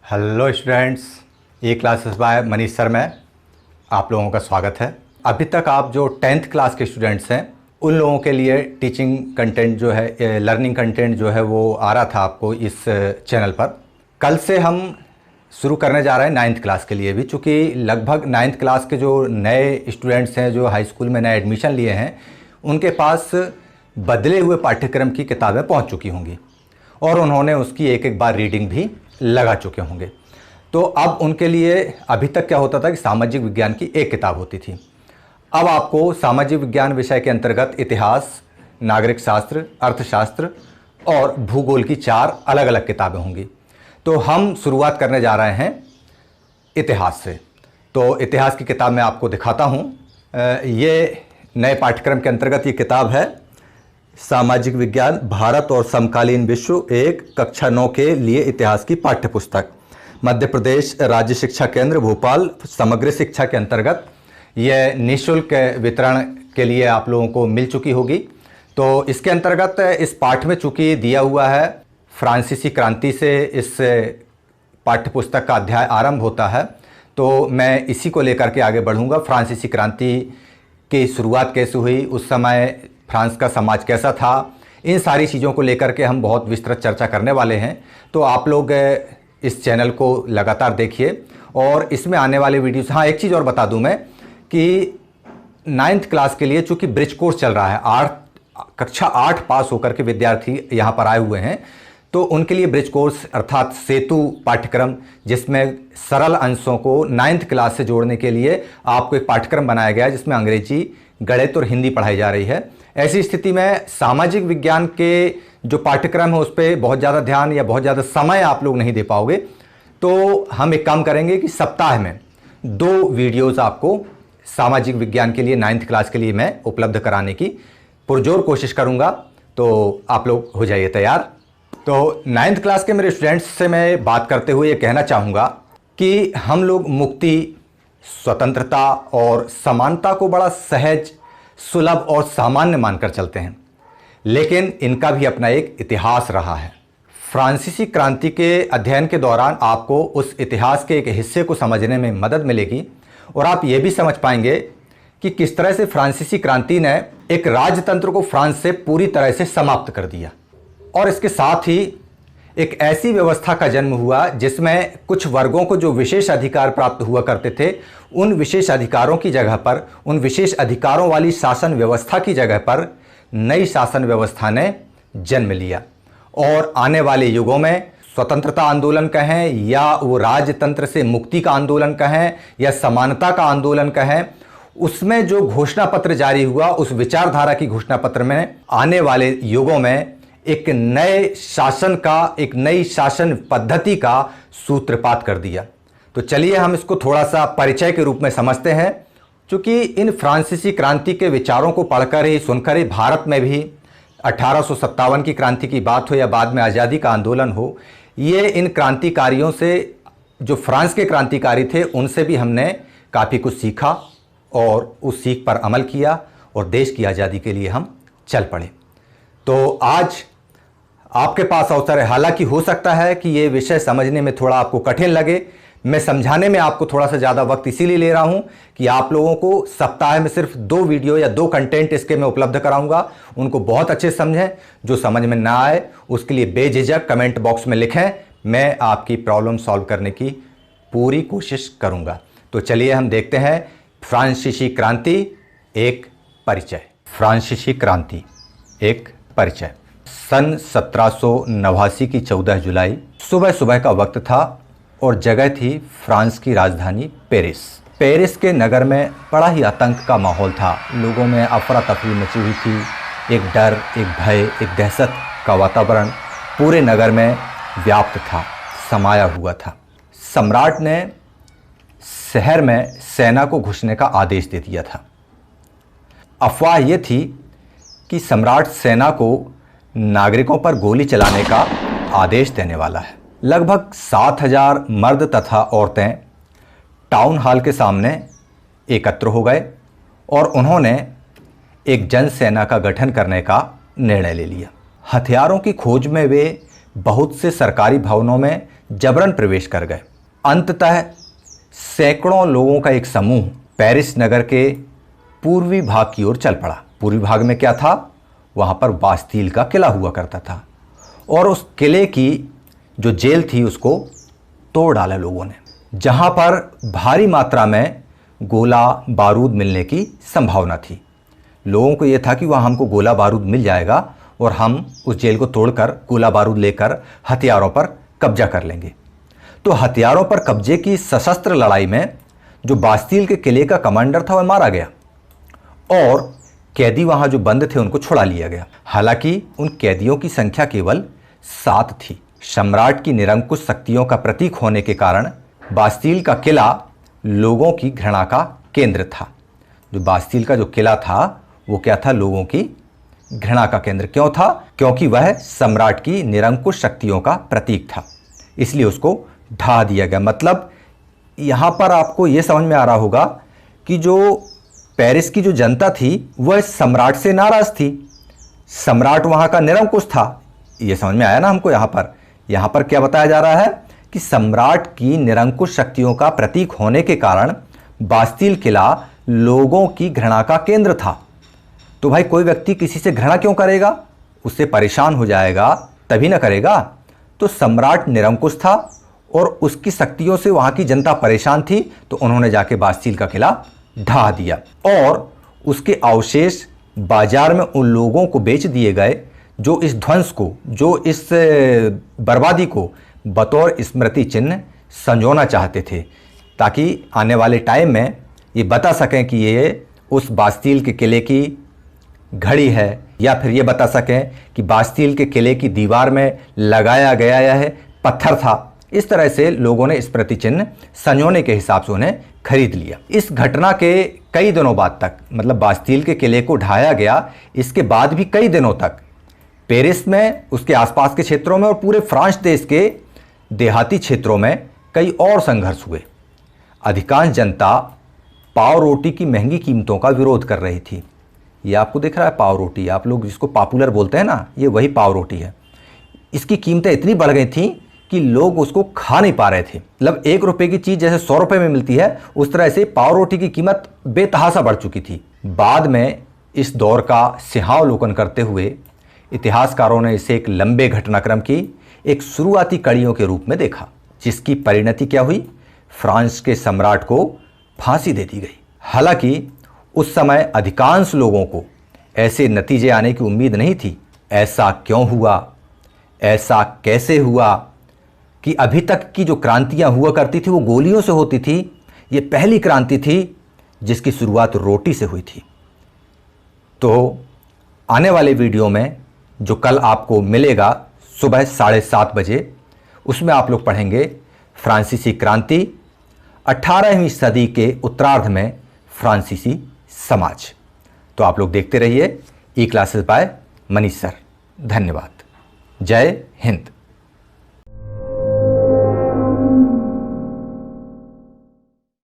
Hello students, ई classes bye Manish sir में आप लोगों का स्वागत है। अभी तक आप जो 10th क्लास के स्टूडेंट्स हैं उन लोगों के लिए टीचिंग कंटेंट जो है, लर्निंग कंटेंट जो है वो आ रहा था आपको इस चैनल पर। कल से हम शुरू करने जा रहे हैं 9th क्लास के लिए भी, चूँकि लगभग 9th क्लास के जो नए स्टूडेंट्स हैं जो हाई स्कूल में नए एडमिशन लिए हैं उनके पास बदले हुए पाठ्यक्रम की किताबें पहुँच चुकी होंगी और उन्होंने उसकी एक एक बार रीडिंग भी लगा चुके होंगे। तो अब उनके लिए अभी तक क्या होता था कि सामाजिक विज्ञान की एक किताब होती थी। अब आपको सामाजिक विज्ञान विषय के अंतर्गत इतिहास, नागरिक शास्त्र, अर्थशास्त्र और भूगोल की 4 अलग अलग किताबें होंगी। तो हम शुरुआत करने जा रहे हैं इतिहास से। तो इतिहास की किताब मैं आपको दिखाता हूँ। ये नए पाठ्यक्रम के अंतर्गत ये किताब है सामाजिक विज्ञान भारत और समकालीन विश्व, एक कक्षा 9 के लिए इतिहास की पाठ्य पुस्तक, मध्य प्रदेश राज्य शिक्षा केंद्र भोपाल समग्र शिक्षा के अंतर्गत यह निःशुल्क वितरण के लिए आप लोगों को मिल चुकी होगी। तो इसके अंतर्गत इस पाठ में चूँकि दिया हुआ है फ्रांसीसी क्रांति से इस पाठ्य पुस्तक का अध्याय आरंभ होता है, तो मैं इसी को लेकर के आगे बढ़ूंगा। फ्रांसीसी क्रांति की शुरुआत कैसे हुई, उस समय फ्रांस का समाज कैसा था, इन सारी चीज़ों को लेकर के हम बहुत विस्तृत चर्चा करने वाले हैं। तो आप लोग इस चैनल को लगातार देखिए और इसमें आने वाले वीडियोस। हाँ, एक चीज़ और बता दूं मैं कि 9th क्लास के लिए चूँकि ब्रिज कोर्स चल रहा है, कक्षा 8 पास होकर के विद्यार्थी यहाँ पर आए हुए हैं, तो उनके लिए ब्रिज कोर्स अर्थात सेतु पाठ्यक्रम, जिसमें सरल अंशों को 9th क्लास से जोड़ने के लिए आपको एक पाठ्यक्रम बनाया गया है जिसमें अंग्रेजी, गणित और हिंदी पढ़ाई जा रही है। ऐसी स्थिति में सामाजिक विज्ञान के जो पाठ्यक्रम है उस पर बहुत ज़्यादा ध्यान या बहुत ज़्यादा समय आप लोग नहीं दे पाओगे। तो हम एक काम करेंगे कि सप्ताह में 2 वीडियोज़ आपको सामाजिक विज्ञान के लिए 9th क्लास के लिए मैं उपलब्ध कराने की पुरजोर कोशिश करूँगा। तो आप लोग हो जाइए तैयार। तो 9th क्लास के मेरे स्टूडेंट्स से मैं बात करते हुए ये कहना चाहूँगा कि हम लोग मुक्ति, स्वतंत्रता और समानता को बड़ा सहज, सुलभ और सामान्य मानकर चलते हैं, लेकिन इनका भी अपना एक इतिहास रहा है। फ्रांसीसी क्रांति के अध्ययन के दौरान आपको उस इतिहास के एक हिस्से को समझने में मदद मिलेगी और आप ये भी समझ पाएंगे कि किस तरह से फ्रांसीसी क्रांति ने एक राजतंत्र को फ्रांस से पूरी तरह से समाप्त कर दिया और इसके साथ ही एक ऐसी व्यवस्था का जन्म हुआ जिसमें कुछ वर्गों को जो विशेष अधिकार प्राप्त हुआ करते थे, उन विशेष अधिकारों की जगह पर, उन विशेष अधिकारों वाली शासन व्यवस्था की जगह पर नई शासन व्यवस्था ने जन्म लिया। और आने वाले युगों में स्वतंत्रता आंदोलन कहें या वो राजतंत्र से मुक्ति का आंदोलन कहें या समानता का आंदोलन कहें, उसमें जो घोषणा पत्र जारी हुआ, उस विचारधारा की घोषणा पत्र में आने वाले युगों में एक नए शासन का, एक नई शासन पद्धति का सूत्रपात कर दिया। तो चलिए हम इसको थोड़ा सा परिचय के रूप में समझते हैं। क्योंकि इन फ्रांसीसी क्रांति के विचारों को पढ़कर ही, सुनकर ही भारत में भी 1857 की क्रांति की बात हो या बाद में आज़ादी का आंदोलन हो, ये इन क्रांतिकारियों से, जो फ्रांस के क्रांतिकारी थे, उनसे भी हमने काफ़ी कुछ सीखा और उस सीख पर अमल किया और देश की आज़ादी के लिए हम चल पड़े। तो आज आपके पास अवसर है। हालांकि हो सकता है कि ये विषय समझने में थोड़ा आपको कठिन लगे, मैं समझाने में आपको थोड़ा सा ज़्यादा वक्त इसीलिए ले रहा हूं कि आप लोगों को सप्ताह में सिर्फ 2 वीडियो या 2 कंटेंट इसके मैं उपलब्ध कराऊंगा, उनको बहुत अच्छे समझें। जो समझ में ना आए उसके लिए बेझिझक कमेंट बॉक्स में लिखें, मैं आपकी प्रॉब्लम सॉल्व करने की पूरी कोशिश करूँगा। तो चलिए हम देखते हैं फ्रांसीसी क्रांति एक परिचय। फ्रांसीसी क्रांति एक परिचय। सन 1789 की 14 जुलाई सुबह सुबह का वक्त था और जगह थी फ्रांस की राजधानी पेरिस। पेरिस के नगर में बड़ा ही आतंक का माहौल था। लोगों में अफरा तफरी मची हुई थी। एक डर, एक भय, एक दहशत का वातावरण पूरे नगर में व्याप्त था, समाया हुआ था। सम्राट ने शहर में सेना को घुसने का आदेश दे दिया था। अफवाह ये थी कि सम्राट सेना को नागरिकों पर गोली चलाने का आदेश देने वाला है। लगभग 7000 मर्द तथा औरतें टाउन हॉल के सामने एकत्र हो गए और उन्होंने एक जन सेना का गठन करने का निर्णय ले लिया। हथियारों की खोज में वे बहुत से सरकारी भवनों में जबरन प्रवेश कर गए। अंततः सैकड़ों लोगों का एक समूह पेरिस नगर के पूर्वी भाग की ओर चल पड़ा। पूर्वी भाग में क्या था? वहाँ पर बास्तील का किला हुआ करता था और उस किले की जो जेल थी उसको तोड़ डाला लोगों ने, जहाँ पर भारी मात्रा में गोला बारूद मिलने की संभावना थी। लोगों को यह था कि वहाँ हमको गोला बारूद मिल जाएगा और हम उस जेल को तोड़कर गोला बारूद लेकर हथियारों पर कब्जा कर लेंगे। तो हथियारों पर कब्जे की सशस्त्र लड़ाई में जो बास्तील के किले का कमांडर था वह मारा गया और कैदी वहाँ जो बंद थे उनको छुड़ा लिया गया। हालांकि उन कैदियों की संख्या केवल 7 थी। सम्राट की निरंकुश शक्तियों का प्रतीक होने के कारण बास्तील का किला लोगों की घृणा का केंद्र था। जो बास्तील का जो किला था वो क्या था? लोगों की घृणा का केंद्र। क्यों था? क्योंकि वह सम्राट की निरंकुश शक्तियों का प्रतीक था, इसलिए उसको ढा दिया गया। मतलब यहाँ पर आपको ये समझ में आ रहा होगा कि जो पेरिस की जो जनता थी वह सम्राट से नाराज थी। सम्राट वहाँ का निरंकुश था। ये समझ में आया ना हमको? यहाँ पर क्या बताया जा रहा है कि सम्राट की निरंकुश शक्तियों का प्रतीक होने के कारण बास्तील किला लोगों की घृणा का केंद्र था। तो भाई कोई व्यक्ति किसी से घृणा क्यों करेगा? उससे परेशान हो जाएगा तभी ना करेगा। तो सम्राट निरंकुश था और उसकी शक्तियों से वहाँ की जनता परेशान थी, तो उन्होंने जाके बास्तील का किला ढा दिया और उसके अवशेष बाजार में उन लोगों को बेच दिए गए जो इस ध्वंस को, जो इस बर्बादी को बतौर स्मृति चिन्ह संजोना चाहते थे, ताकि आने वाले टाइम में ये बता सकें कि ये उस बास्तील के किले की घड़ी है, या फिर ये बता सकें कि बास्तील के किले की दीवार में लगाया गया यह पत्थर था। इस तरह से लोगों ने स्मृति चिन्ह संजोने के हिसाब से उन्हें खरीद लिया। इस घटना के कई दिनों बाद तक, मतलब बास्तील के किले को ढाया गया, इसके बाद भी कई दिनों तक पेरिस में, उसके आसपास के क्षेत्रों में और पूरे फ्रांस देश के देहाती क्षेत्रों में कई और संघर्ष हुए। अधिकांश जनता पाव रोटी की महंगी कीमतों का विरोध कर रही थी। ये आपको दिख रहा है पाव रोटी, आप लोग जिसको पॉपुलर बोलते हैं ना, ये वही पाव रोटी है। इसकी कीमतें इतनी बढ़ गई थी कि लोग उसको खा नहीं पा रहे थे। मतलब 1 रुपये की चीज़ जैसे 100 रुपये में मिलती है, उस तरह से पाव रोटी की कीमत बेतहाशा बढ़ चुकी थी। बाद में इस दौर का सिंहावलोकन करते हुए इतिहासकारों ने इसे एक लंबे घटनाक्रम की एक शुरुआती कड़ियों के रूप में देखा, जिसकी परिणति क्या हुई? फ्रांस के सम्राट को फांसी दे दी गई। हालांकि उस समय अधिकांश लोगों को ऐसे नतीजे आने की उम्मीद नहीं थी। ऐसा क्यों हुआ? ऐसा कैसे हुआ कि अभी तक की जो क्रांतियां हुआ करती थी वो गोलियों से होती थी? ये पहली क्रांति थी जिसकी शुरुआत रोटी से हुई थी। तो आने वाले वीडियो में जो कल आपको मिलेगा सुबह 7:30 बजे, उसमें आप लोग पढ़ेंगे फ्रांसीसी क्रांति, 18वीं सदी के उत्तरार्ध में फ्रांसीसी समाज। तो आप लोग देखते रहिए ई क्लासेस बाय मनीष सर। धन्यवाद। जय हिंद।